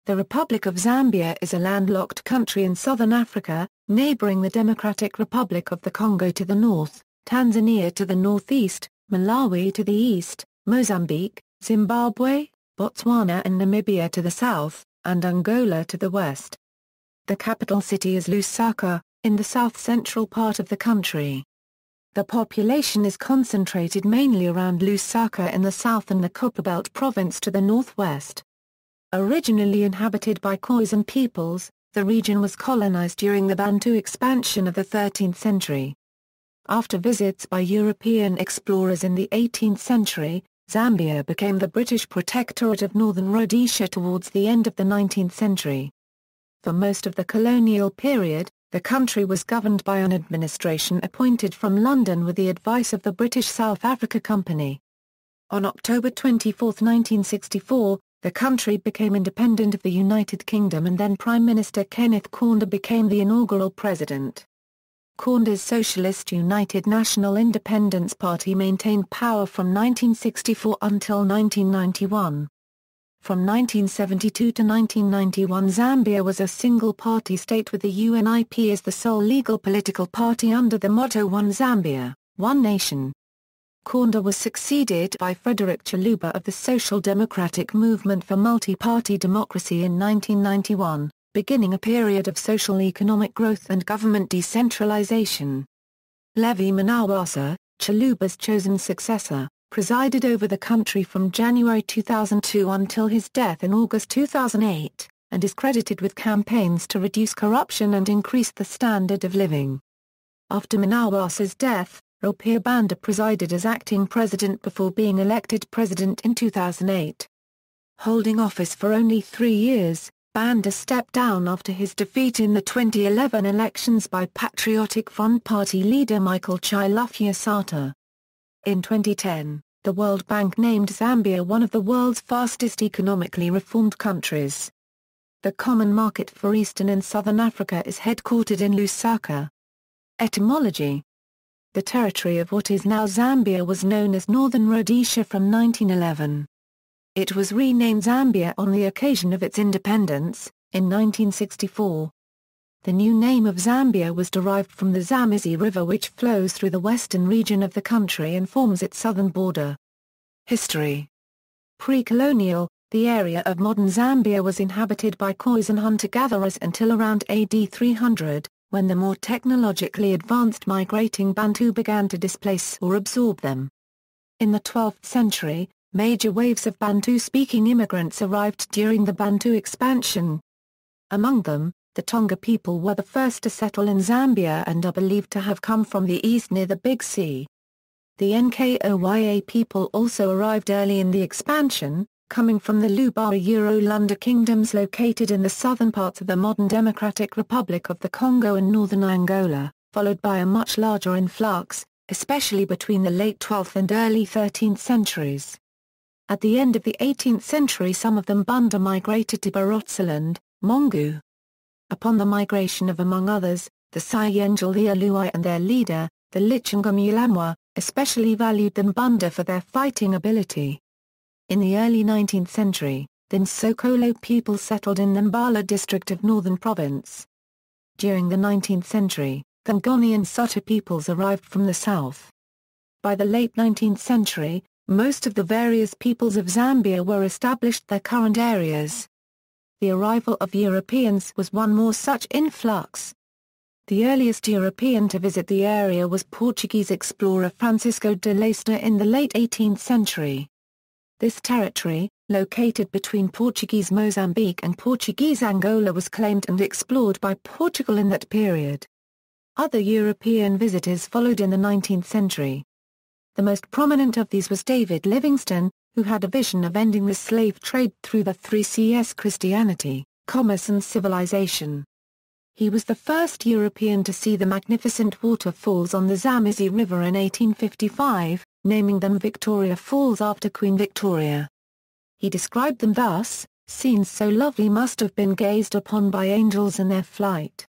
The Republic of Zambia is a landlocked country in southern Africa, neighboring the Democratic Republic of the Congo to the north, Tanzania to the northeast, Malawi to the east, Mozambique, Zimbabwe, Botswana and Namibia to the south, and Angola to the west. The capital city is Lusaka, in the south-central part of the country. The population is concentrated mainly around Lusaka in the south and the Copperbelt Province to the northwest. Originally inhabited by Khoisan peoples, the region was colonized during the Bantu expansion of the 13th century. After visits by European explorers in the 18th century, Zambia became the British protectorate of Northern Rhodesia towards the end of the 19th century. For most of the colonial period, the country was governed by an administration appointed from London with the advice of the British South Africa Company. On October 24, 1964, the country became independent of the United Kingdom and then Prime Minister Kenneth Kaunda became the inaugural president. Kaunda's Socialist United National Independence Party maintained power from 1964 until 1991. From 1972 to 1991 Zambia was a single-party state with the UNIP as the sole legal political party under the motto One Zambia, One Nation. Kaunda was succeeded by Frederick Chiluba of the Social Democratic Movement for Multi-Party Democracy in 1991, beginning a period of social economic growth and government decentralization. Levi Manawasa, Chiluba's chosen successor, presided over the country from January 2002 until his death in August 2008, and is credited with campaigns to reduce corruption and increase the standard of living. After Manawasa's death, Rupia Banda presided as acting president before being elected president in 2008. Holding office for only 3 years, Banda stepped down after his defeat in the 2011 elections by Patriotic Front Party leader Michael Chilufya-Sata. In 2010, the World Bank named Zambia one of the world's fastest economically reformed countries. The Common Market for Eastern and Southern Africa is headquartered in Lusaka. Etymology: the territory of what is now Zambia was known as Northern Rhodesia from 1911. It was renamed Zambia on the occasion of its independence, in 1964. The new name of Zambia was derived from the Zambezi River which flows through the western region of the country and forms its southern border. History: Pre-colonial, the area of modern Zambia was inhabited by Khoisan hunter-gatherers until around AD 300, when the more technologically advanced migrating Bantu began to displace or absorb them. In the 12th century, major waves of Bantu-speaking immigrants arrived during the Bantu expansion. Among them, the Tonga people were the first to settle in Zambia and are believed to have come from the east near the Big Sea. The Nkoya people also arrived early in the expansion, coming from the Lubara-Lunda kingdoms located in the southern parts of the modern Democratic Republic of the Congo and northern Angola, followed by a much larger influx, especially between the late 12th and early 13th centuries. At the end of the 18th century some of them Banda migrated to Botswana, Mongu. Upon the migration of among others, the Sayenjal the Aluai and their leader, the Lichingamulamwa, especially valued the Banda for their fighting ability. In the early 19th century, the Nsokolo people settled in the Mbala district of Northern Province. During the 19th century, the Ngoni and Sota peoples arrived from the south. By the late 19th century, most of the various peoples of Zambia were established their current areas. The arrival of Europeans was one more such influx. The earliest European to visit the area was Portuguese explorer Francisco de Leicester in the late 18th century. This territory, located between Portuguese Mozambique and Portuguese Angola, was claimed and explored by Portugal in that period. Other European visitors followed in the 19th century. The most prominent of these was David Livingstone, who had a vision of ending the slave trade through the 3Cs: Christianity, commerce and civilization. He was the first European to see the magnificent waterfalls on the Zambezi River in 1855, naming them Victoria Falls after Queen Victoria. He described them thus: "Scenes so lovely must have been gazed upon by angels in their flight."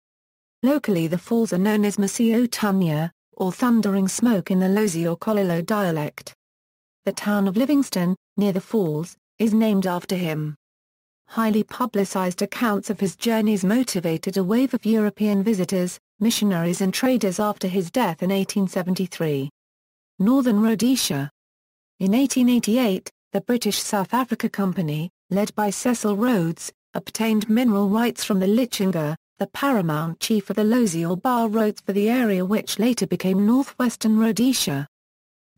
Locally the falls are known as Masio Tunya, or Thundering Smoke in the Lozi or Kololo dialect. The town of Livingstone, near the falls, is named after him. highly publicized accounts of his journeys motivated a wave of European visitors, missionaries and traders after his death in 1873. Northern Rhodesia. In 1888, the British South Africa Company, led by Cecil Rhodes, obtained mineral rights from the Lichinga, the paramount chief of the Lozi or Bar Rhodes for the area which later became northwestern Rhodesia.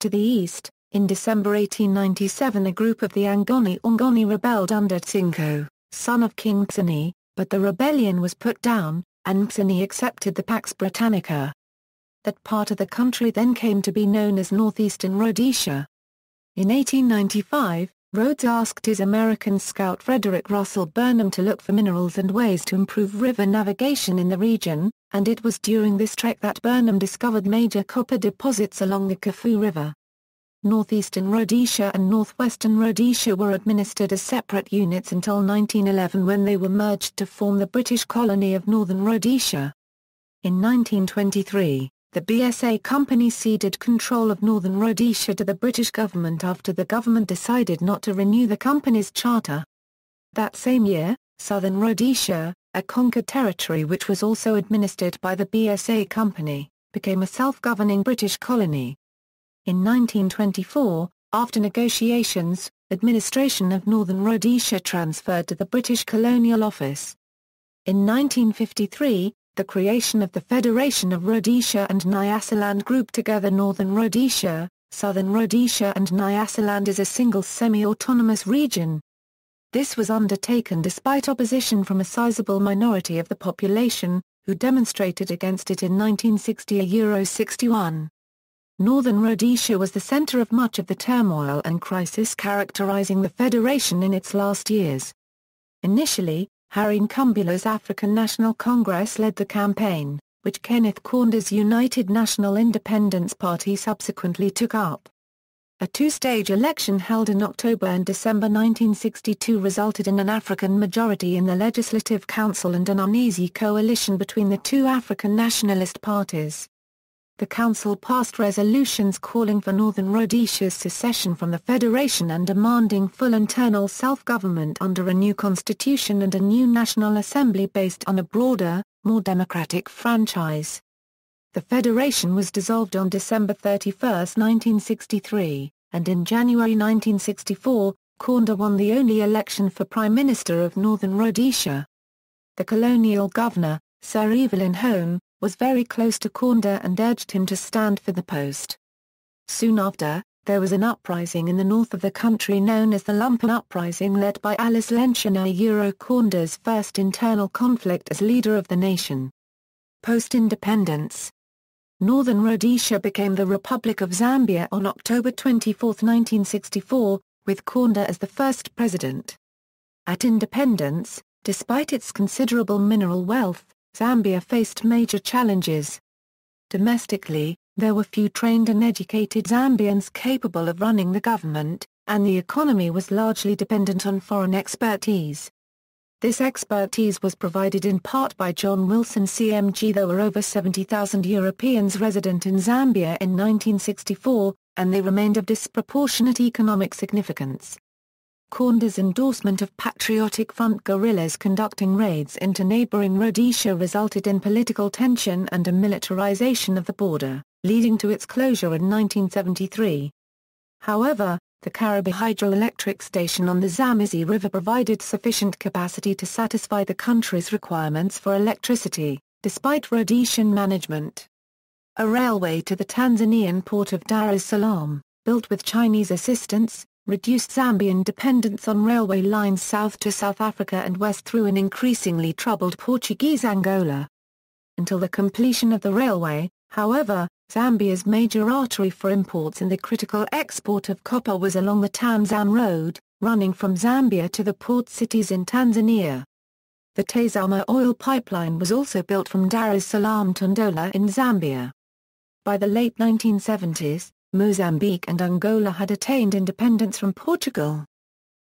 To the east, in December 1897 a group of the Angoni rebelled under Tsinko, son of King Cuisine, but the rebellion was put down, and Cuisine accepted the Pax Britannica. That part of the country then came to be known as northeastern Rhodesia. In 1895, Rhodes asked his American scout Frederick Russell Burnham to look for minerals and ways to improve river navigation in the region, and it was during this trek that Burnham discovered major copper deposits along the Kafue River. Northeastern Rhodesia and Northwestern Rhodesia were administered as separate units until 1911 when they were merged to form the British colony of Northern Rhodesia. In 1923, the BSA Company ceded control of Northern Rhodesia to the British government after the government decided not to renew the company's charter. That same year, Southern Rhodesia, a conquered territory which was also administered by the BSA Company, became a self-governing British colony. In 1924, after negotiations, administration of Northern Rhodesia transferred to the British Colonial Office. In 1953, the creation of the Federation of Rhodesia and Nyasaland grouped together Northern Rhodesia, Southern Rhodesia and Nyasaland as a single semi-autonomous region. This was undertaken despite opposition from a sizable minority of the population, who demonstrated against it in 1960–61. Northern Rhodesia was the center of much of the turmoil and crisis characterizing the Federation in its last years. Initially, Harry Nkumbulo's African National Congress led the campaign, which Kenneth Kaunda's United National Independence Party subsequently took up. A two-stage election held in October and December 1962 resulted in an African majority in the Legislative Council and an uneasy coalition between the two African nationalist parties. The council passed resolutions calling for Northern Rhodesia's secession from the Federation and demanding full internal self-government under a new constitution and a new National Assembly based on a broader, more democratic franchise. The Federation was dissolved on December 31, 1963, and in January 1964, Kaunda won the only election for Prime Minister of Northern Rhodesia. The colonial governor, Sir Evelyn Hone, was very close to Kaunda and urged him to stand for the post. Soon after, there was an uprising in the north of the country known as the Lumpen Uprising led by Alice Lenshina Kaunda's first internal conflict as leader of the nation. Post-independence. Northern Rhodesia became the Republic of Zambia on October 24, 1964, with Kaunda as the first president. At independence, despite its considerable mineral wealth, Zambia faced major challenges. Domestically, there were few trained and educated Zambians capable of running the government, and the economy was largely dependent on foreign expertise. This expertise was provided in part by John Wilson CMG. There were over 70,000 Europeans resident in Zambia in 1964, and they remained of disproportionate economic significance. Kaunda's endorsement of Patriotic Front guerrillas conducting raids into neighboring Rhodesia resulted in political tension and a militarization of the border, leading to its closure in 1973. However, the Kariba hydroelectric station on the Zambezi River provided sufficient capacity to satisfy the country's requirements for electricity, despite Rhodesian management. A railway to the Tanzanian port of Dar es Salaam, built with Chinese assistance, reduced Zambian dependence on railway lines south to South Africa and west through an increasingly troubled Portuguese Angola. Until the completion of the railway, however, Zambia's major artery for imports and the critical export of copper was along the Tanzan Road, running from Zambia to the port cities in Tanzania. The Tazama oil pipeline was also built from Dar es Salaam to Ndola in Zambia. By the late 1970s, Mozambique and Angola had attained independence from Portugal.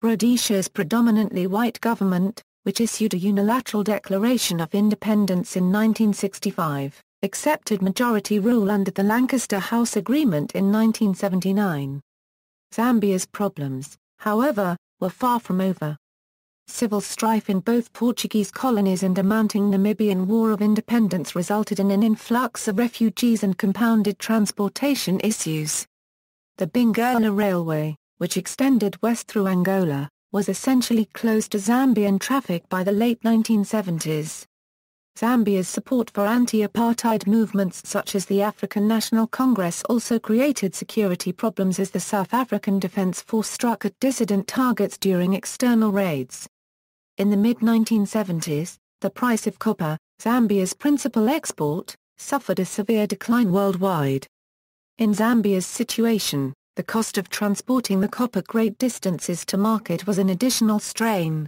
Rhodesia's predominantly white government, which issued a unilateral declaration of independence in 1965, accepted majority rule under the Lancaster House Agreement in 1979. Zambia's problems, however, were far from over. Civil strife in both Portuguese colonies and a mounting Namibian War of Independence resulted in an influx of refugees and compounded transportation issues. The Benguela Railway, which extended west through Angola, was essentially closed to Zambian traffic by the late 1970s. Zambia's support for anti-apartheid movements such as the African National Congress also created security problems as the South African Defence Force struck at dissident targets during external raids. In the mid-1970s, the price of copper, Zambia's principal export, suffered a severe decline worldwide. In Zambia's situation, the cost of transporting the copper great distances to market was an additional strain.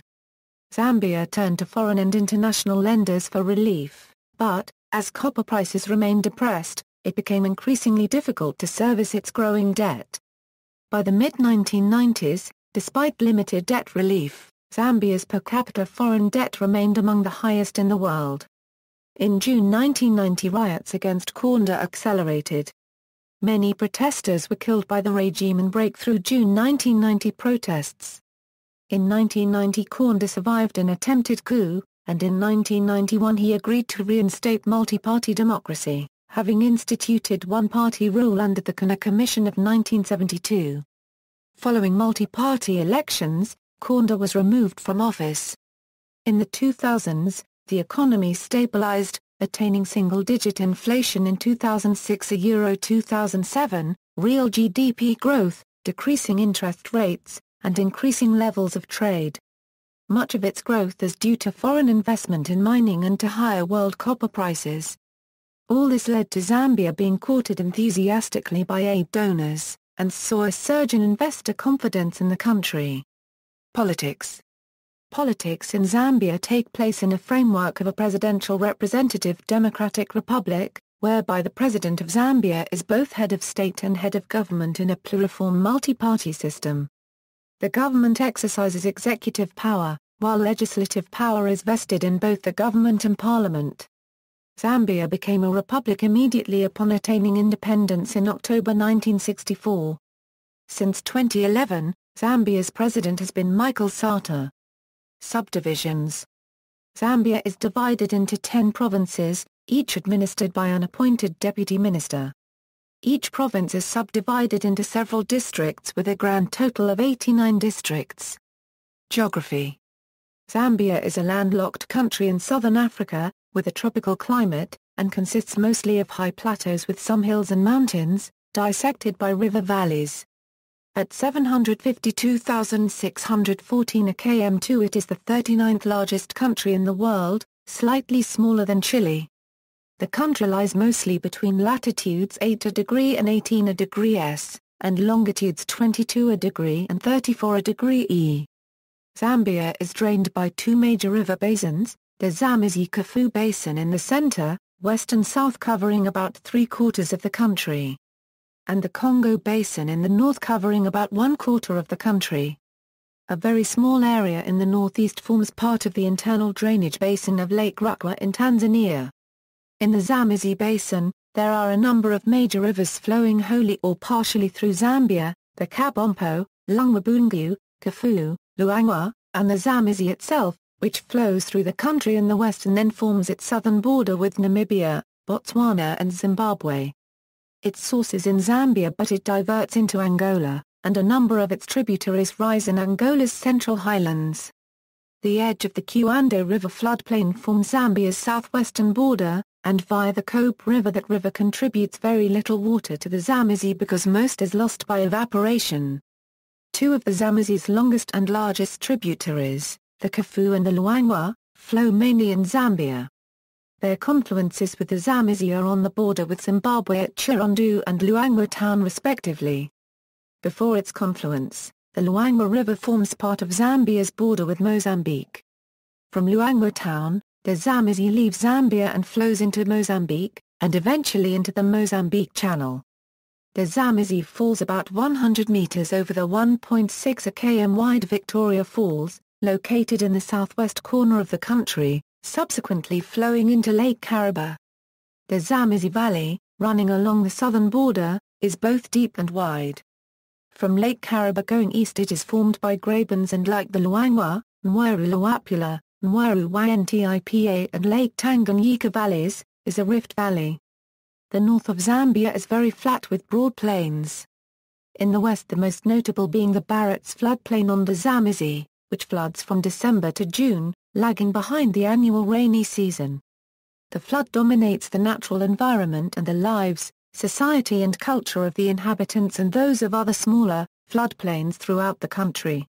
Zambia turned to foreign and international lenders for relief, but, as copper prices remained depressed, it became increasingly difficult to service its growing debt. By the mid-1990s, despite limited debt relief, Zambia's per capita foreign debt remained among the highest in the world. In June 1990 riots against Congo accelerated. Many protesters were killed by the regime in breakthrough June 1990 protests. In 1990 Congo survived an attempted coup, and in 1991 he agreed to reinstate multi-party democracy, having instituted one-party rule under the Congo Commission of 1972. Following multi-party elections, Congo was removed from office. In the 2000s, the economy stabilized, attaining single-digit inflation in 2006 a Euro 2007, real GDP growth, decreasing interest rates, and increasing levels of trade. Much of its growth is due to foreign investment in mining and to higher world copper prices. All this led to Zambia being courted enthusiastically by aid donors, and saw a surge in investor confidence in the country. Politics. Politics in Zambia take place in a framework of a presidential representative democratic republic, whereby the President of Zambia is both head of state and head of government in a pluriform multi-party system. The government exercises executive power, while legislative power is vested in both the government and parliament. Zambia became a republic immediately upon attaining independence in October 1964. Since 2011, Zambia's president has been Michael Sata. Subdivisions. Zambia is divided into 10 provinces, each administered by an appointed deputy minister. Each province is subdivided into several districts with a grand total of 89 districts. Geography. Zambia is a landlocked country in southern Africa, with a tropical climate, and consists mostly of high plateaus with some hills and mountains, dissected by river valleys. At 752,614 km2 it is the 39th largest country in the world, slightly smaller than Chile. The country lies mostly between latitudes 8° and 18°S, and longitudes 22° and 34°E. Zambia is drained by two major river basins, the Zambezi-Kafue Basin in the center, west and south covering about 3/4 of the country, and the Congo Basin in the north covering about 1/4 of the country. A very small area in the northeast forms part of the internal drainage basin of Lake Rukwa in Tanzania. In the Zambezi Basin, there are a number of major rivers flowing wholly or partially through Zambia, the Kabompo, Lungwabungu, Kafue, Luangwa, and the Zambezi itself, which flows through the country in the west and then forms its southern border with Namibia, Botswana and Zimbabwe. Its source is in Zambia but it diverts into Angola, and a number of its tributaries rise in Angola's central highlands. The edge of the Cuando River floodplain forms Zambia's southwestern border, and via the Cope River that river contributes very little water to the Zambezi because most is lost by evaporation. Two of the Zambezi's longest and largest tributaries, the Kafue and the Luangwa, flow mainly in Zambia. Their confluences with the Zambezi are on the border with Zimbabwe at Chirondu and Luangwa town respectively. Before its confluence, the Luangwa River forms part of Zambia's border with Mozambique. From Luangwa town, the Zambezi leaves Zambia and flows into Mozambique, and eventually into the Mozambique Channel. The Zambezi falls about 100 meters over the 1.6 km wide Victoria Falls, located in the southwest corner of the country, subsequently flowing into Lake Kariba. The Zambezi Valley, running along the southern border, is both deep and wide. From Lake Kariba going east it is formed by grabens and like the Luangwa, Mweru Luapula, Mweru Yntipa and Lake Tanganyika valleys, is a rift valley. The north of Zambia is very flat with broad plains. In the west, the most notable being the Barrett's floodplain on the Zambezi, which floods from December to June, lagging behind the annual rainy season. The flood dominates the natural environment and the lives, society and culture of the inhabitants and those of other smaller, floodplains throughout the country.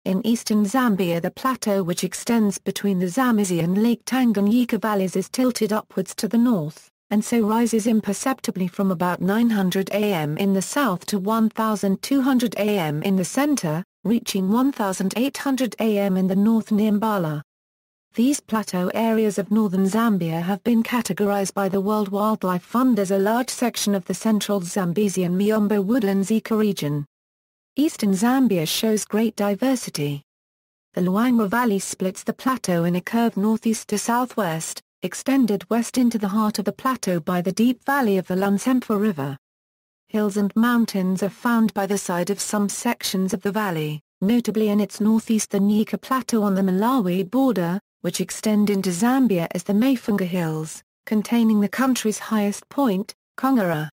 In eastern Zambia, the plateau which extends between the Zambezi and Lake Tanganyika valleys is tilted upwards to the north, and so rises imperceptibly from about 900 am in the south to 1200 am in the center, reaching 1800 am in the north near Mbala. These plateau areas of northern Zambia have been categorized by the World Wildlife Fund as a large section of the central Zambezi and Miombo woodlands ecoregion. Eastern Zambia shows great diversity. The Luangwa Valley splits the plateau in a curve northeast to southwest, extended west into the heart of the plateau by the deep valley of the Lunsempa River. Hills and mountains are found by the side of some sections of the valley, notably in its northeast the Nyika Plateau on the Malawi border, which extend into Zambia as the Mafunga Hills, containing the country's highest point, Kongara.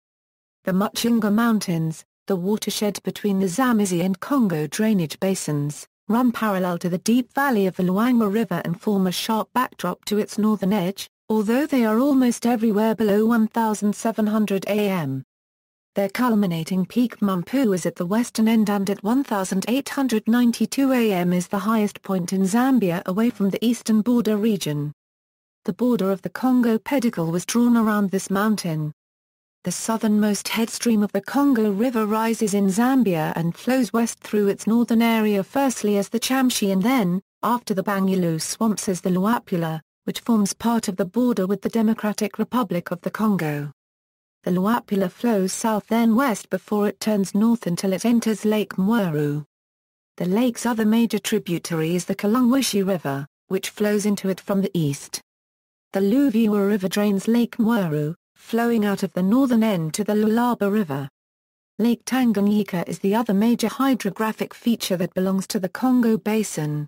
The Muchinga Mountains, the watershed between the Zambezi and Congo drainage basins, run parallel to the deep valley of the Luangwa River and form a sharp backdrop to its northern edge, although they are almost everywhere below 1700 am. Their culminating peak Mumpu is at the western end and at 1892 am is the highest point in Zambia away from the eastern border region. The border of the Congo pedicle was drawn around this mountain. The southernmost headstream of the Congo River rises in Zambia and flows west through its northern area firstly as the Chamshi and then, after the Bangulu swamps as the Luapula, which forms part of the border with the Democratic Republic of the Congo. The Luapula flows south then west before it turns north until it enters Lake Mweru. The lake's other major tributary is the Kalungwishi River, which flows into it from the east. The Luviwa River drains Lake Mweru, flowing out of the northern end to the Lualaba River. Lake Tanganyika is the other major hydrographic feature that belongs to the Congo Basin.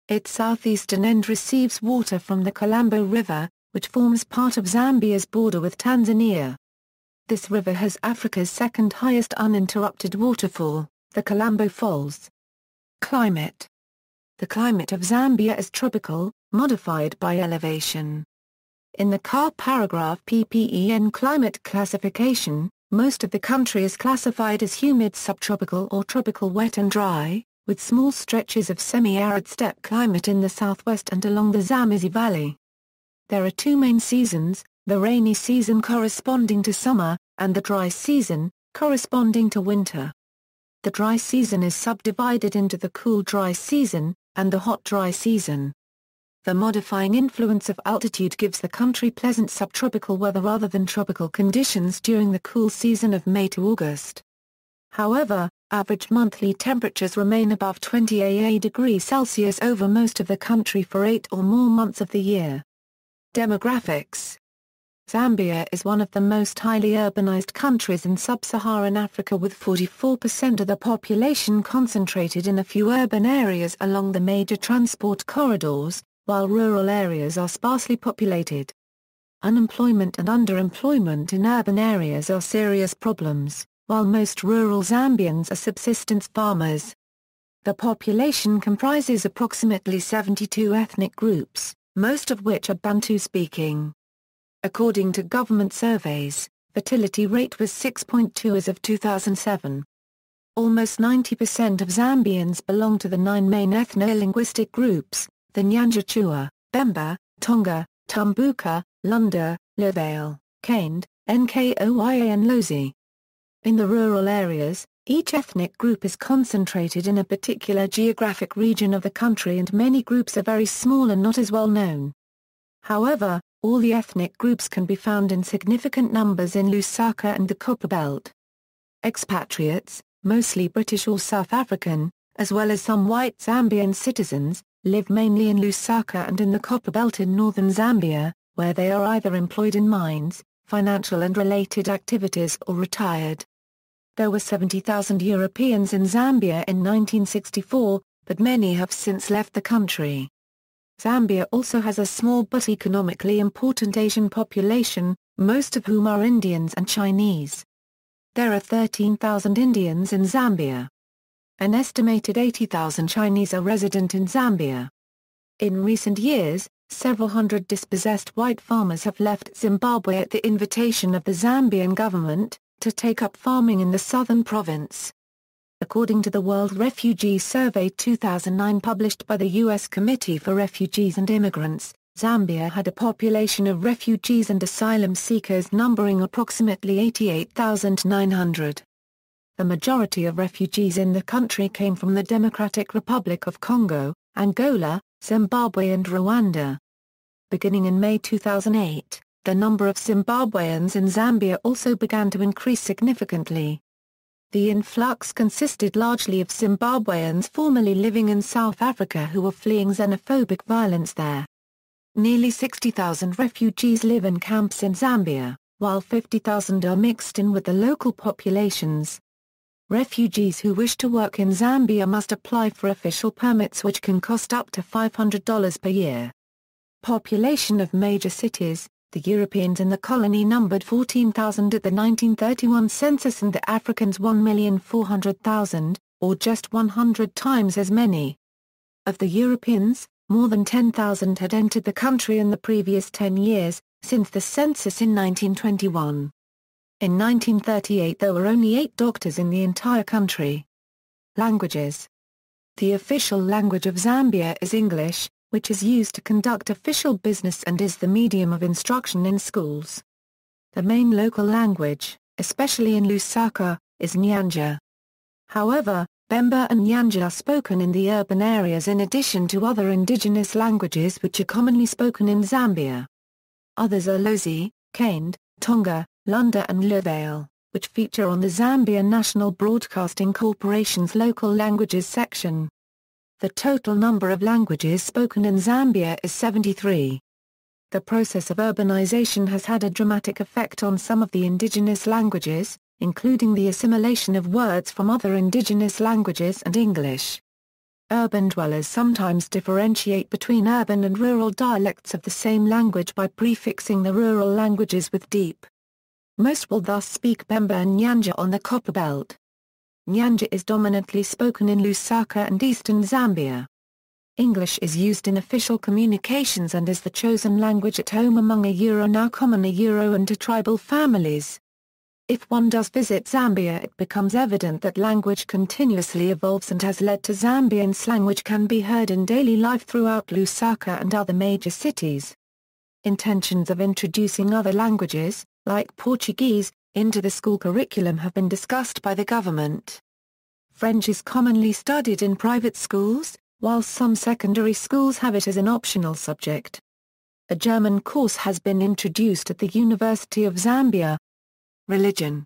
Its southeastern end receives water from the Kalambo River, which forms part of Zambia's border with Tanzania. This river has Africa's second highest uninterrupted waterfall, the Kalambo Falls. Climate. The climate of Zambia is tropical, modified by elevation. In the CAR paragraph PPEN climate classification, most of the country is classified as humid subtropical or tropical wet and dry, with small stretches of semi-arid steppe climate in the southwest and along the Zambezi Valley. There are two main seasons, the rainy season corresponding to summer, and the dry season, corresponding to winter. The dry season is subdivided into the cool dry season, and the hot dry season. The modifying influence of altitude gives the country pleasant subtropical weather rather than tropical conditions during the cool season of May to August. However, average monthly temperatures remain above 20 degrees Celsius over most of the country for 8 or more months of the year. Demographics. Zambia is one of the most highly urbanized countries in sub-Saharan Africa with 44% of the population concentrated in a few urban areas along the major transport corridors, while rural areas are sparsely populated. Unemployment and underemployment in urban areas are serious problems, while most rural Zambians are subsistence farmers. The population comprises approximately 72 ethnic groups, most of which are Bantu-speaking. According to government surveys, fertility rate was 6.2 as of 2007. Almost 90% of Zambians belong to the 9 main ethno-linguistic groups, the Nyanjachua, Bemba, Tonga, Tumbuka, Lunda, Luvale, Kande, Nkoya and Lozi. In the rural areas, each ethnic group is concentrated in a particular geographic region of the country and many groups are very small and not as well known. However, all the ethnic groups can be found in significant numbers in Lusaka and the Copperbelt. Expatriates, mostly British or South African, as well as some white Zambian citizens, live mainly in Lusaka and in the Copperbelt in northern Zambia, where they are either employed in mines, financial and related activities or retired. There were 70,000 Europeans in Zambia in 1964, but many have since left the country. Zambia also has a small but economically important Asian population, most of whom are Indians and Chinese. There are 13,000 Indians in Zambia. An estimated 80,000 Chinese are resident in Zambia. In recent years, several hundred dispossessed white farmers have left Zimbabwe at the invitation of the Zambian government, to take up farming in the southern province. According to the World Refugee Survey 2009 published by the U.S. Committee for Refugees and Immigrants, Zambia had a population of refugees and asylum seekers numbering approximately 88,900. The majority of refugees in the country came from the Democratic Republic of Congo, Angola, Zimbabwe and Rwanda. Beginning in May 2008, the number of Zimbabweans in Zambia also began to increase significantly. The influx consisted largely of Zimbabweans formerly living in South Africa who were fleeing xenophobic violence there. Nearly 60,000 refugees live in camps in Zambia, while 50,000 are mixed in with the local populations. Refugees who wish to work in Zambia must apply for official permits which can cost up to $500 per year. Population of major cities. The Europeans in the colony numbered 14,000 at the 1931 census and the Africans 1,400,000, or just 100 times as many. Of the Europeans, more than 10,000 had entered the country in the previous 10 years, since the census in 1921. In 1938 there were only 8 doctors in the entire country. Languages. The official language of Zambia is English, which is used to conduct official business and is the medium of instruction in schools. The main local language, especially in Lusaka, is Nyanja. However, Bemba and Nyanja are spoken in the urban areas in addition to other indigenous languages which are commonly spoken in Zambia. Others are Lozi, Kande, Tonga, Lunda and Luvale, which feature on the Zambia National Broadcasting Corporation's Local Languages section. The total number of languages spoken in Zambia is 73. The process of urbanization has had a dramatic effect on some of the indigenous languages, including the assimilation of words from other indigenous languages and English. Urban dwellers sometimes differentiate between urban and rural dialects of the same language by prefixing the rural languages with deep. Most will thus speak Bemba and Nyanja on the Copperbelt. Nyanja is dominantly spoken in Lusaka and eastern Zambia. English is used in official communications and is the chosen language at home among now common and to tribal families. If one does visit Zambia, it becomes evident that language continuously evolves and has led to Zambian slang which can be heard in daily life throughout Lusaka and other major cities. Intentions of introducing other languages, like Portuguese, into the school curriculum have been discussed by the government. French is commonly studied in private schools, while some secondary schools have it as an optional subject. A German course has been introduced at the University of Zambia. Religion.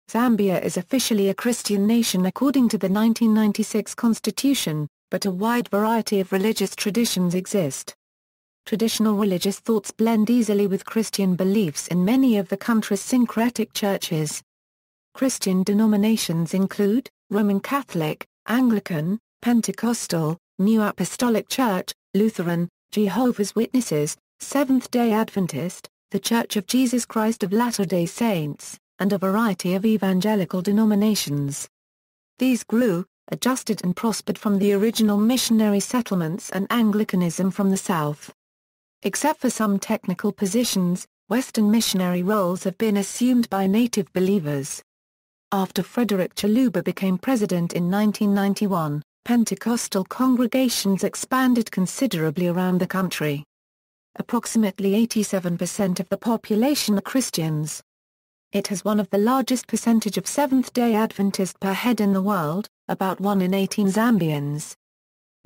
Zambia is officially a Christian nation according to the 1996 constitution, but a wide variety of religious traditions exist. Traditional religious thoughts blend easily with Christian beliefs in many of the country's syncretic churches. Christian denominations include Roman Catholic, Anglican, Pentecostal, New Apostolic Church, Lutheran, Jehovah's Witnesses, Seventh-day Adventist, The Church of Jesus Christ of Latter-day Saints, and a variety of evangelical denominations. These grew, adjusted and prospered from the original missionary settlements and Anglicanism from the south. Except for some technical positions, Western missionary roles have been assumed by native believers. After Frederick Chiluba became president in 1991, Pentecostal congregations expanded considerably around the country. Approximately 87% of the population are Christians. It has one of the largest percentage of Seventh-day Adventists per head in the world, about 1 in 18 Zambians.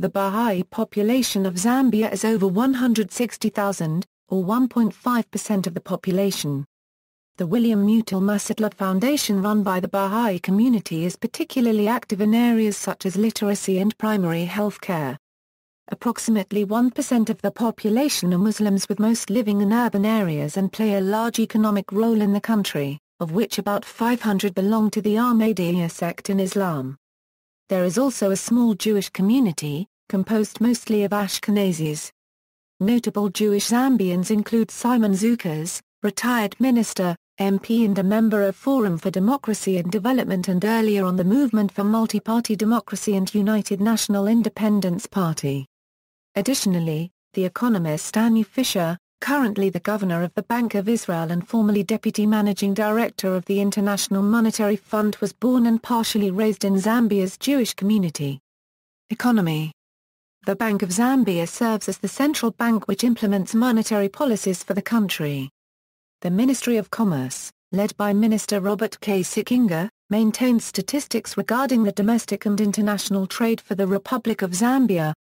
The Baha'i population of Zambia is over 160,000, or 1.5% of the population. The William Mutil Masatla Foundation run by the Baha'i community is particularly active in areas such as literacy and primary health care. Approximately 1% of the population are Muslims, with most living in urban areas and play a large economic role in the country, of which about 500 belong to the Ahmadiyya sect in Islam. There is also a small Jewish community, composed mostly of Ashkenazis. Notable Jewish Zambians include Simon Zukas, retired minister, MP and a member of Forum for Democracy and Development and earlier on the Movement for Multi-Party Democracy and United National Independence Party. Additionally, the economist Anu Fisher, currently the governor of the Bank of Israel and formerly deputy managing director of the International Monetary Fund, was born and partially raised in Zambia's Jewish community. Economy. The Bank of Zambia serves as the central bank which implements monetary policies for the country. The Ministry of Commerce, led by Minister Robert K. Sikinga, maintains statistics regarding the domestic and international trade for the Republic of Zambia.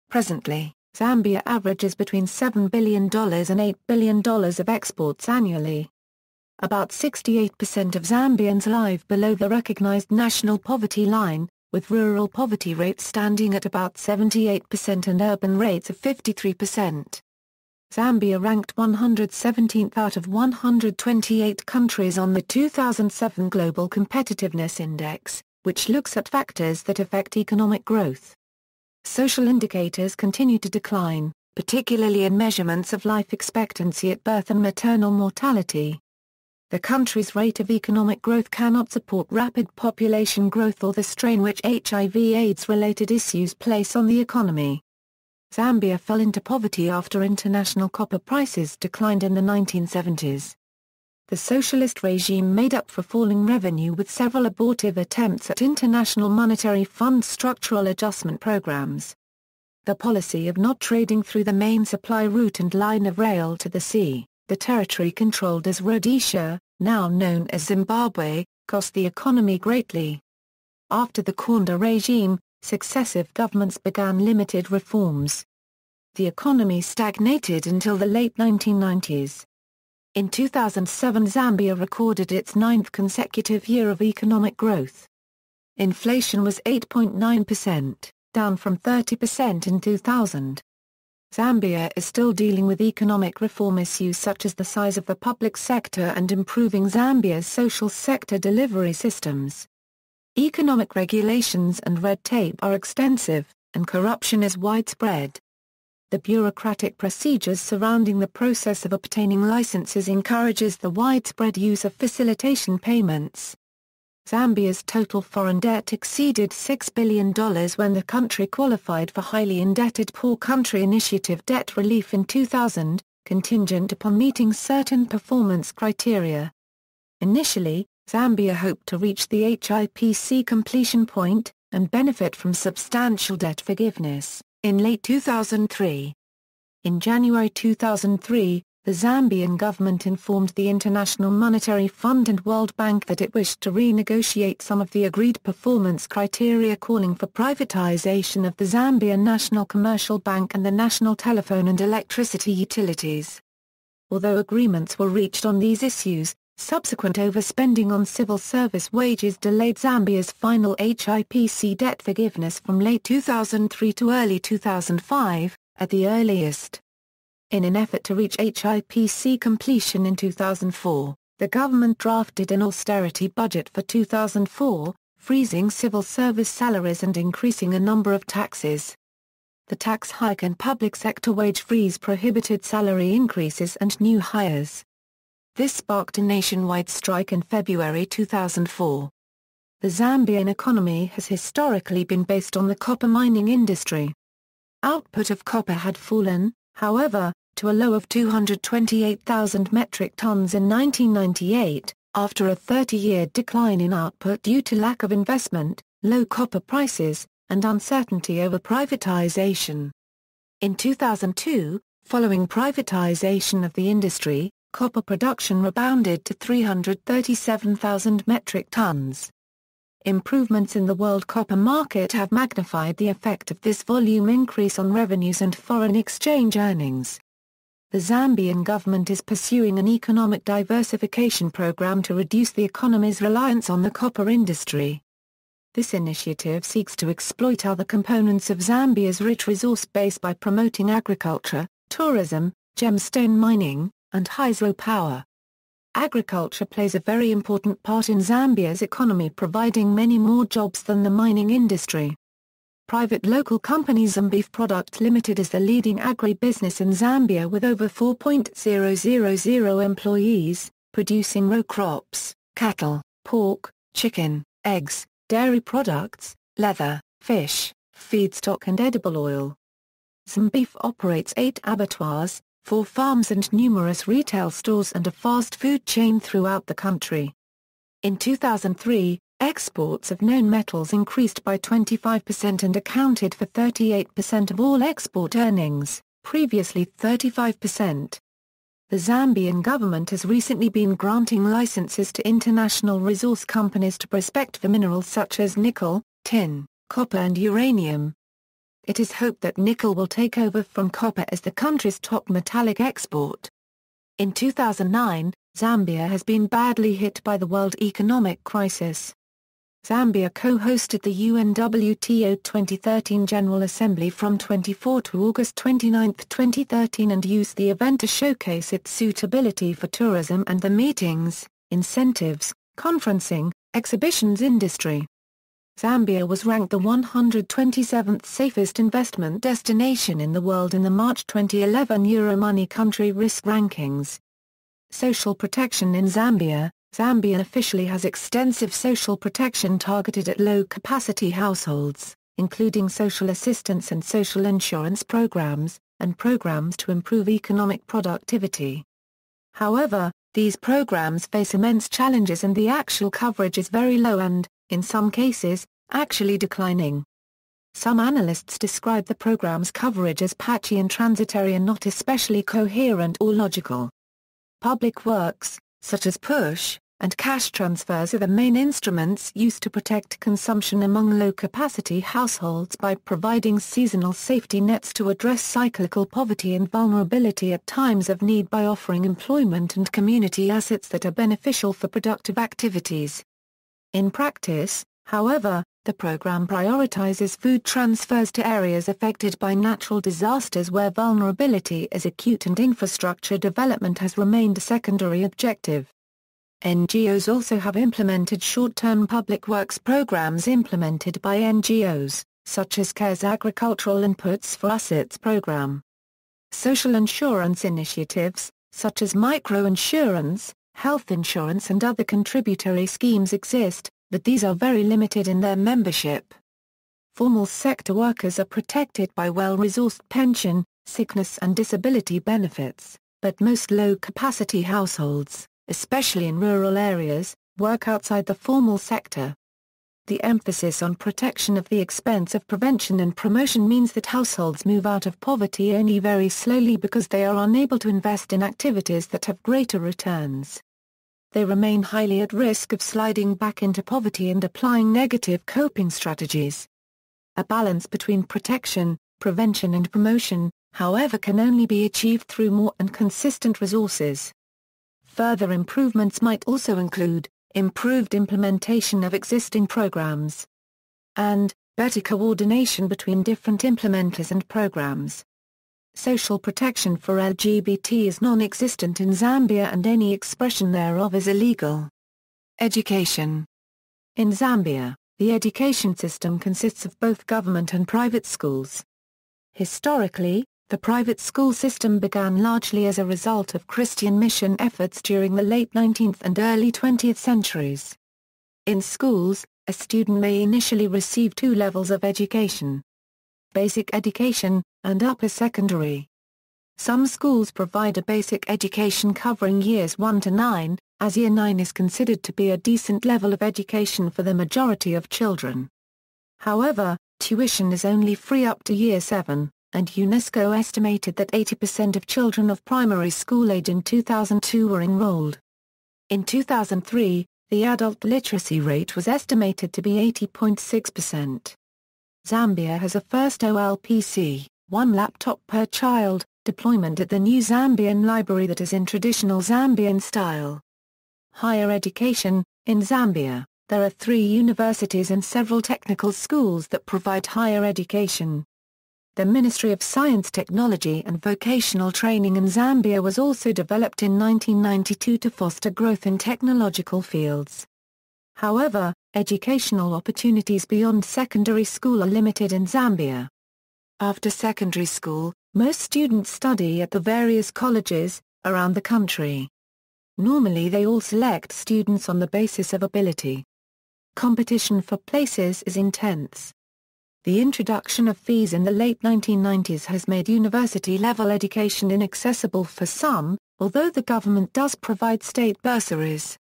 Presently, Zambia averages between $7 billion and $8 billion of exports annually. About 68% of Zambians live below the recognized national poverty line, with rural poverty rates standing at about 78% and urban rates of 53%. Zambia ranked 117th out of 128 countries on the 2007 Global Competitiveness Index, which looks at factors that affect economic growth. Social indicators continue to decline, particularly in measurements of life expectancy at birth and maternal mortality. The country's rate of economic growth cannot support rapid population growth or the strain which HIV/AIDS-related issues place on the economy. Zambia fell into poverty after international copper prices declined in the 1970s. The socialist regime made up for falling revenue with several abortive attempts at International Monetary Fund structural adjustment programs. The policy of not trading through the main supply route and line of rail to the sea, the territory controlled as Rhodesia, now known as Zimbabwe, cost the economy greatly. After the Kaunda regime, successive governments began limited reforms. The economy stagnated until the late 1990s. In 2007, Zambia recorded its 9th consecutive year of economic growth. Inflation was 8.9%, down from 30% in 2000. Zambia is still dealing with economic reform issues such as the size of the public sector and improving Zambia's social sector delivery systems. Economic regulations and red tape are extensive, and corruption is widespread. The bureaucratic procedures surrounding the process of obtaining licenses encourages the widespread use of facilitation payments. Zambia's total foreign debt exceeded $6 billion when the country qualified for Highly Indebted Poor Country Initiative debt relief in 2000, contingent upon meeting certain performance criteria. Initially, Zambia hoped to reach the HIPC completion point, and benefit from substantial debt forgiveness, in late 2003. In January 2003, the Zambian government informed the International Monetary Fund and World Bank that it wished to renegotiate some of the agreed performance criteria, calling for privatization of the Zambian National Commercial Bank and the National Telephone and Electricity Utilities. Although agreements were reached on these issues, subsequent overspending on civil service wages delayed Zambia's final HIPC debt forgiveness from late 2003 to early 2005, at the earliest. In an effort to reach HIPC completion in 2004, the government drafted an austerity budget for 2004, freezing civil service salaries and increasing a number of taxes. The tax hike and public sector wage freeze prohibited salary increases and new hires. This sparked a nationwide strike in February 2004. The Zambian economy has historically been based on the copper mining industry. Output of copper had fallen, however, to a low of 228,000 metric tons in 1998, after a 30-year decline in output due to lack of investment, low copper prices, and uncertainty over privatization. In 2002, following privatization of the industry, copper production rebounded to 337,000 metric tons. Improvements in the world copper market have magnified the effect of this volume increase on revenues and foreign exchange earnings. The Zambian government is pursuing an economic diversification program to reduce the economy's reliance on the copper industry. This initiative seeks to exploit other components of Zambia's rich resource base by promoting agriculture, tourism, gemstone mining, and hydropower. Agriculture plays a very important part in Zambia's economy, providing many more jobs than the mining industry. Private local company ʻzæmbiɛ Product Limited is the leading agri-business in Zambia with over 4,000 employees, producing row crops, cattle, pork, chicken, eggs, dairy products, leather, fish, feedstock and edible oil. ʻzæmbiɛ operates 8 abattoirs, 4 farms and numerous retail stores and a fast food chain throughout the country. In 2003, exports of known metals increased by 25% and accounted for 38% of all export earnings, previously 35%. The Zambian government has recently been granting licenses to international resource companies to prospect for minerals such as nickel, tin, copper and uranium. It is hoped that nickel will take over from copper as the country's top metallic export. In 2009, Zambia has been badly hit by the world economic crisis. Zambia co-hosted the UNWTO 2013 General Assembly from 24 to August 29, 2013 and used the event to showcase its suitability for tourism and the meetings, incentives, conferencing, exhibitions industry. Zambia was ranked the 127th safest investment destination in the world in the March 2011 Euromoney Country Risk Rankings. Social protection in Zambia. Zambia officially has extensive social protection targeted at low-capacity households, including social assistance and social insurance programs, and programs to improve economic productivity. However, these programs face immense challenges and the actual coverage is very low and, in some cases, actually declining. Some analysts describe the program's coverage as patchy and transitory and not especially coherent or logical. Public works, such as push and cash transfers, are the main instruments used to protect consumption among low-capacity households by providing seasonal safety nets to address cyclical poverty and vulnerability at times of need by offering employment and community assets that are beneficial for productive activities. In practice, however, the program prioritizes food transfers to areas affected by natural disasters where vulnerability is acute and infrastructure development has remained a secondary objective. NGOs also have implemented short-term public works programs implemented by NGOs, such as CARE's Agricultural Inputs for Assets program. Social insurance initiatives, such as micro-insurance, health insurance and other contributory schemes exist, but these are very limited in their membership. Formal sector workers are protected by well-resourced pension, sickness and disability benefits, but most low-capacity households, especially in rural areas, work outside the formal sector. The emphasis on protection at the expense of prevention and promotion means that households move out of poverty only very slowly because they are unable to invest in activities that have greater returns. They remain highly at risk of sliding back into poverty and applying negative coping strategies. A balance between protection, prevention and promotion, however, can only be achieved through more and consistent resources. Further improvements might also include improved implementation of existing programs and better coordination between different implementers and programs. Social protection for LGBT is non-existent in Zambia and any expression thereof is illegal. Education. In Zambia, the education system consists of both government and private schools. Historically, the private school system began largely as a result of Christian mission efforts during the late 19th and early 20th centuries. In schools, a student may initially receive 2 levels of education: basic education, and upper secondary. Some schools provide a basic education covering years 1 to 9, as year 9 is considered to be a decent level of education for the majority of children. However, tuition is only free up to year 7. And UNESCO estimated that 80% of children of primary school age in 2002 were enrolled. In 2003, the adult literacy rate was estimated to be 80.6%. Zambia has a first OLPC, 1 laptop per child, deployment at the new Zambian library that is in traditional Zambian style. Higher education. In Zambia, there are 3 universities and several technical schools that provide higher education. The Ministry of Science, Technology and Vocational Training in Zambia was also developed in 1992 to foster growth in technological fields. However, educational opportunities beyond secondary school are limited in Zambia. After secondary school, most students study at the various colleges around the country. Normally they all select students on the basis of ability. Competition for places is intense. The introduction of fees in the late 1990s has made university-level education inaccessible for some, although the government does provide state bursaries.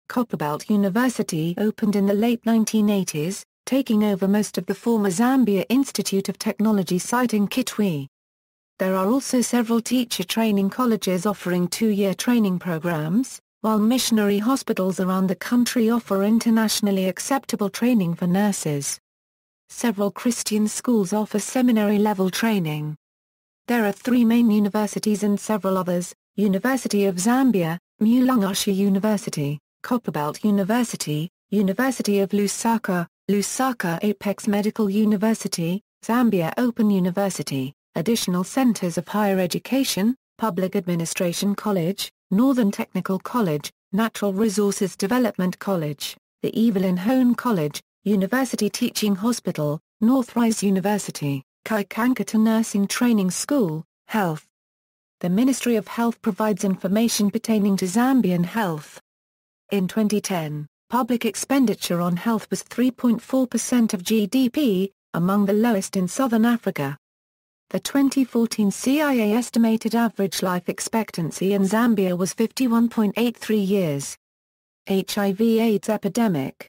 Copperbelt University opened in the late 1980s, taking over most of the former Zambia Institute of Technology site in Kitwe. There are also several teacher training colleges offering 2-year training programs, while missionary hospitals around the country offer internationally acceptable training for nurses. Several Christian schools offer seminary-level training. There are 3 main universities and several others: University of Zambia, Mulungasha University, Copperbelt University, University of Lusaka, Lusaka Apex Medical University, Zambia Open University, additional centers of higher education, Public Administration College, Northern Technical College, Natural Resources Development College, the Evelyn Hone College, University Teaching Hospital, North Rise University, Kaikankata Nursing Training School, Health. The Ministry of Health provides information pertaining to Zambian health. In 2010, public expenditure on health was 3.4% of GDP, among the lowest in Southern Africa. The 2014 CIA estimated average life expectancy in Zambia was 51.83 years. HIV/AIDS epidemic.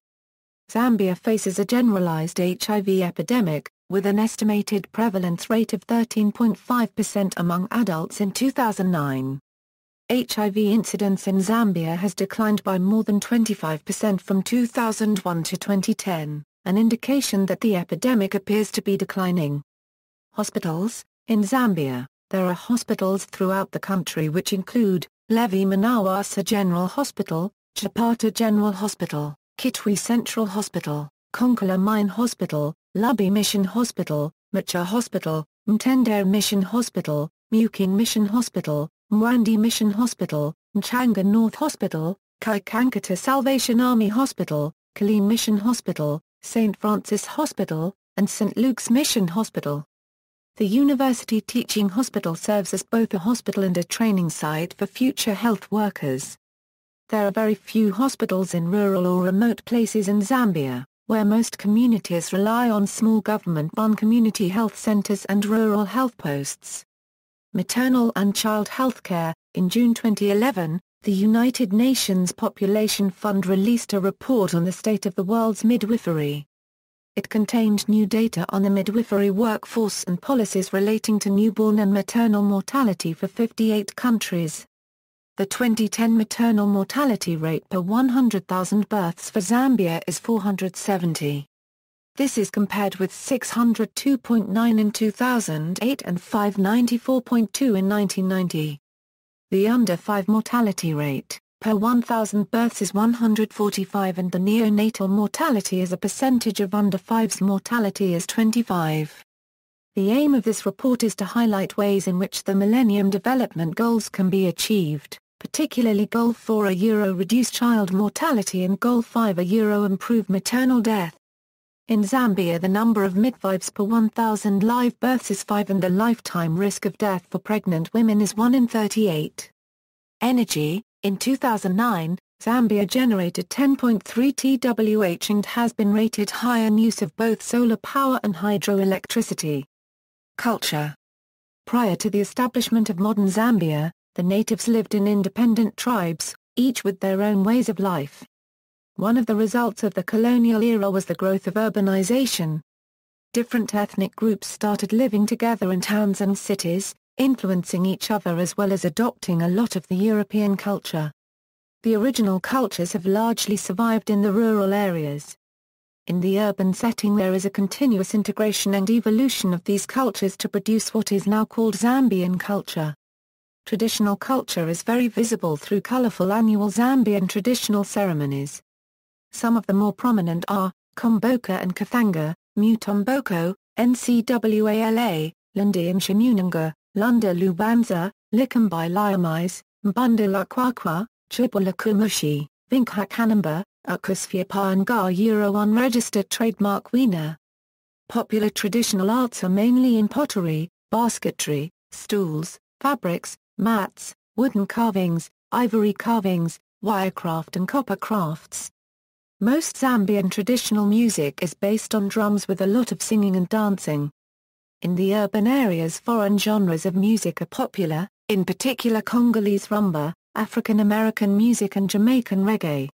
Zambia faces a generalized HIV epidemic, with an estimated prevalence rate of 13.5% among adults in 2009. HIV incidence in Zambia has declined by more than 25% from 2001 to 2010, an indication that the epidemic appears to be declining. Hospitals. In Zambia, there are hospitals throughout the country which include, Levi Manawasa General Hospital, Chapata General Hospital, Kitwe Central Hospital, Konkola Mine Hospital, Lubi Mission Hospital, Macha Hospital, Mtendere Mission Hospital, Muking Mission Hospital, Mwandi Mission Hospital, Mchanga North Hospital, Kaikankata Salvation Army Hospital, Killeen Mission Hospital, St. Francis Hospital, and St. Luke's Mission Hospital. The University Teaching Hospital serves as both a hospital and a training site for future health workers. There are very few hospitals in rural or remote places in Zambia, where most communities rely on small government-run community health centers and rural health posts. Maternal and child health care. In June 2011, the United Nations Population Fund released a report on the state of the world's midwifery. It contained new data on the midwifery workforce and policies relating to newborn and maternal mortality for 58 countries. The 2010 maternal mortality rate per 100,000 births for Zambia is 470. This is compared with 602.9 in 2008 and 594.2 in 1990. The under 5 mortality rate per 1,000 births is 145 and the neonatal mortality as a percentage of under 5's mortality is 25. The aim of this report is to highlight ways in which the Millennium Development Goals can be achieved, particularly Goal 4 reduce child mortality and Goal 5 improve maternal death. In Zambia the number of midwives per 1,000 live births is 5 and the lifetime risk of death for pregnant women is 1 in 38. Energy. In 2009, Zambia generated 10.3 TWh and has been rated high in use of both solar power and hydroelectricity. Culture. Prior to the establishment of modern Zambia, the natives lived in independent tribes, each with their own ways of life. One of the results of the colonial era was the growth of urbanization. Different ethnic groups started living together in towns and cities, influencing each other as well as adopting a lot of the European culture. The original cultures have largely survived in the rural areas. In the urban setting there is a continuous integration and evolution of these cultures to produce what is now called Zambian culture. Traditional culture is very visible through colorful annual Zambian traditional ceremonies. Some of the more prominent are, Komboka and Kathanga, Mutomboko, Ncwala, Lundian Shamunanga, Lunda Lubanza, Likambai Liamis, Mbunda Lakwakwa, Chibwala Kumushi, Vinkha Kanamba, Akusfiapa and Ga Euro unregistered trademark Wiener. Popular traditional arts are mainly in pottery, basketry, stools, fabrics, mats, wooden carvings, ivory carvings, wirecraft and copper crafts. Most Zambian traditional music is based on drums with a lot of singing and dancing. In the urban areas, foreign genres of music are popular, in particular Congolese rumba, African American music and Jamaican reggae.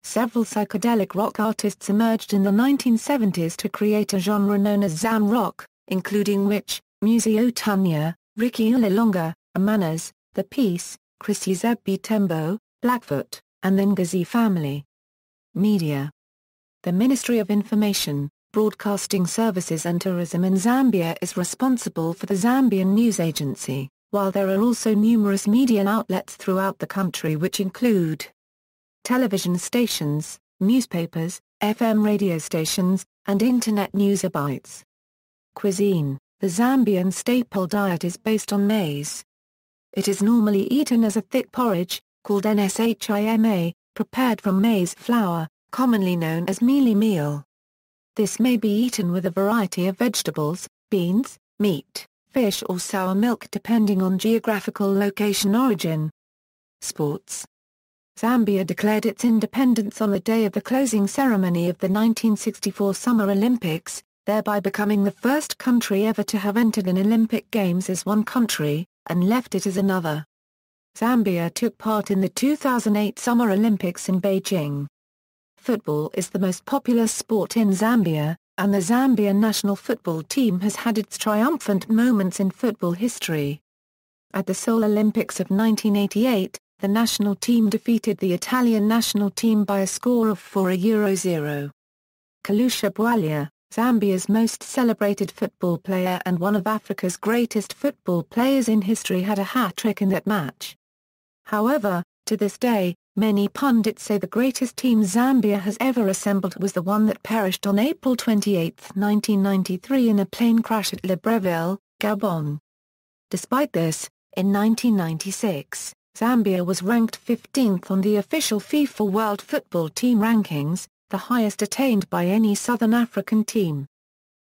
Several psychedelic rock artists emerged in the 1970s to create a genre known as Zam rock, including Witch, Musi Otanya, Ricky Ulilonga, Amanas, The Peace, Chrissy Zebbi Tembo, Blackfoot, and the Ngazi family. Media. The Ministry of Information, Broadcasting Services and Tourism in Zambia is responsible for the Zambian News Agency, while there are also numerous media outlets throughout the country which include television stations, newspapers, FM radio stations, and internet news bites. Cuisine. The Zambian staple diet is based on maize. It is normally eaten as a thick porridge, called nsima, prepared from maize flour, commonly known as mealie meal. This may be eaten with a variety of vegetables, beans, meat, fish or sour milk depending on geographical location origin. Sports. Zambia declared its independence on the day of the closing ceremony of the 1964 Summer Olympics, thereby becoming the first country ever to have entered an Olympic Games as one country, and left it as another. Zambia took part in the 2008 Summer Olympics in Beijing. Football is the most popular sport in Zambia, and the Zambian national football team has had its triumphant moments in football history. At the Seoul Olympics of 1988, the national team defeated the Italian national team by a score of 4-0. Kalusha Bwalya, Zambia's most celebrated football player and one of Africa's greatest football players in history, had a hat-trick in that match. However, to this day, many pundits say the greatest team Zambia has ever assembled was the one that perished on April 28, 1993 in a plane crash at Libreville, Gabon. Despite this, in 1996, Zambia was ranked 15th on the official FIFA World Football Team rankings, the highest attained by any Southern African team.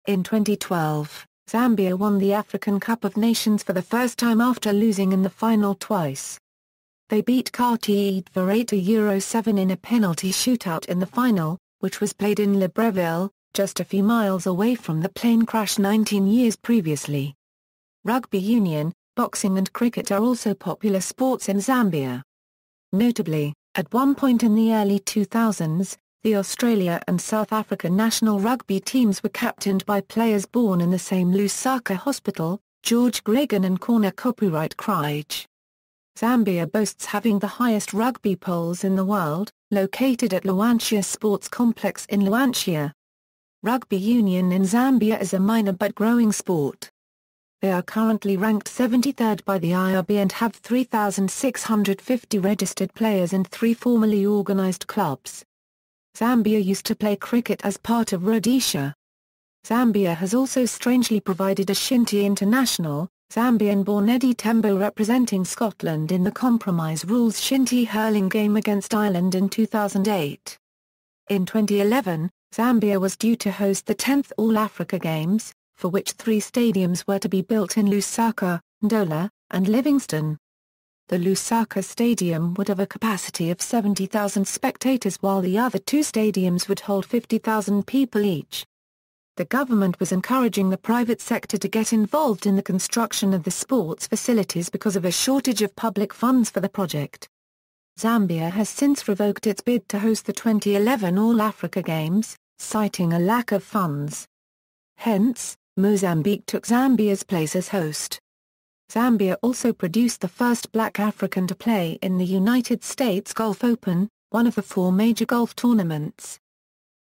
In 2012, Zambia won the African Cup of Nations for the first time after losing in the final twice. They beat Cartier for 8-7 in a penalty shootout in the final, which was played in Libreville, just a few miles away from the plane crash 19 years previously. Rugby union, boxing and cricket are also popular sports in Zambia. Notably, at one point in the early 2000s, the Australia and South Africa national rugby teams were captained by players born in the same Lusaka hospital, George Gregan and Corner Copyright Craig. Zambia boasts having the highest rugby poles in the world, located at Luanshya Sports Complex in Luanshya. Rugby union in Zambia is a minor but growing sport. They are currently ranked 73rd by the IRB and have 3,650 registered players and 3 formally organized clubs. Zambia used to play cricket as part of Rhodesia. Zambia has also strangely provided a Shinty international, Zambian-born Eddie Tembo representing Scotland in the Compromise Rules Shinty hurling game against Ireland in 2008. In 2011, Zambia was due to host the 10th All-Africa Games, for which 3 stadiums were to be built in Lusaka, Ndola, and Livingston. The Lusaka Stadium would have a capacity of 70,000 spectators while the other 2 stadiums would hold 50,000 people each. The government was encouraging the private sector to get involved in the construction of the sports facilities because of a shortage of public funds for the project. Zambia has since revoked its bid to host the 2011 All-Africa Games, citing a lack of funds. Hence, Mozambique took Zambia's place as host. Zambia also produced the first black African to play in the United States Golf Open, one of the 4 major golf tournaments.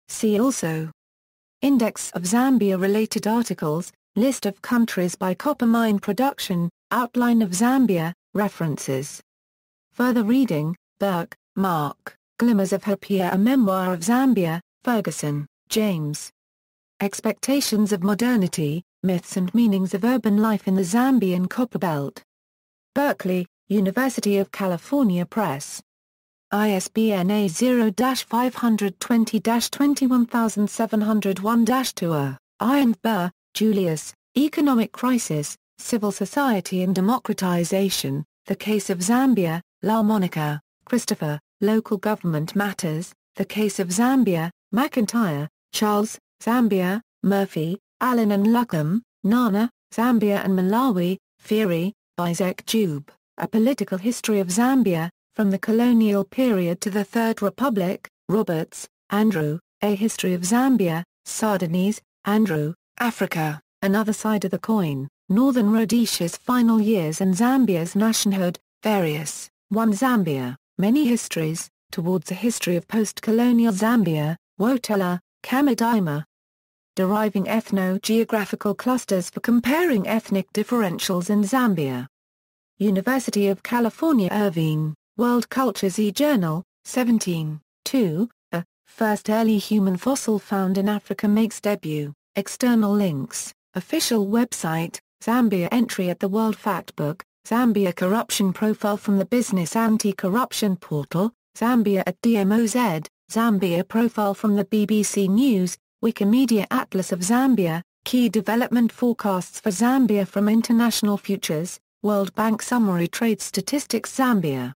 See also: Index of Zambia-related articles, List of countries by copper mine production, Outline of Zambia, References. Further reading: Burke, Mark, Glimmers of Hope, A Memoir of Zambia, Ferguson, James. Expectations of Modernity, Myths and Meanings of Urban Life in the Zambian Copperbelt. Berkeley, University of California Press. ISBN A0-520-21701-2. ʻzæmbiə, Julius, Economic Crisis, Civil Society and Democratization, The Case of Zambia, La Monica, Christopher, Local Government Matters, The Case of Zambia, McIntyre, Charles, Zambia, Murphy, Allen and Luckham, Nana, Zambia and Malawi, Fiery, Isaac Dube, A Political History of Zambia, From the Colonial Period to the Third Republic, Roberts, Andrew, A History of Zambia, Sardines, Andrew, Africa, Another Side of the Coin, Northern Rhodesia's Final Years and Zambia's Nationhood, Various, One Zambia, Many Histories, Towards a History of Post-Colonial Zambia, Wotela, Kamadaima. Deriving Ethno-Geographical Clusters for Comparing Ethnic Differentials in Zambia. University of California Irvine, World Cultures e-Journal, 17, 2, A First Early Human Fossil Found in Africa Makes Debut, External Links, Official Website, Zambia Entry at the World Factbook, Zambia Corruption Profile from the Business Anti-Corruption Portal, Zambia at DMOZ, Zambia Profile from the BBC News, Wikimedia Atlas of Zambia, Key Development Forecasts for Zambia from International Futures, World Bank Summary Trade Statistics Zambia.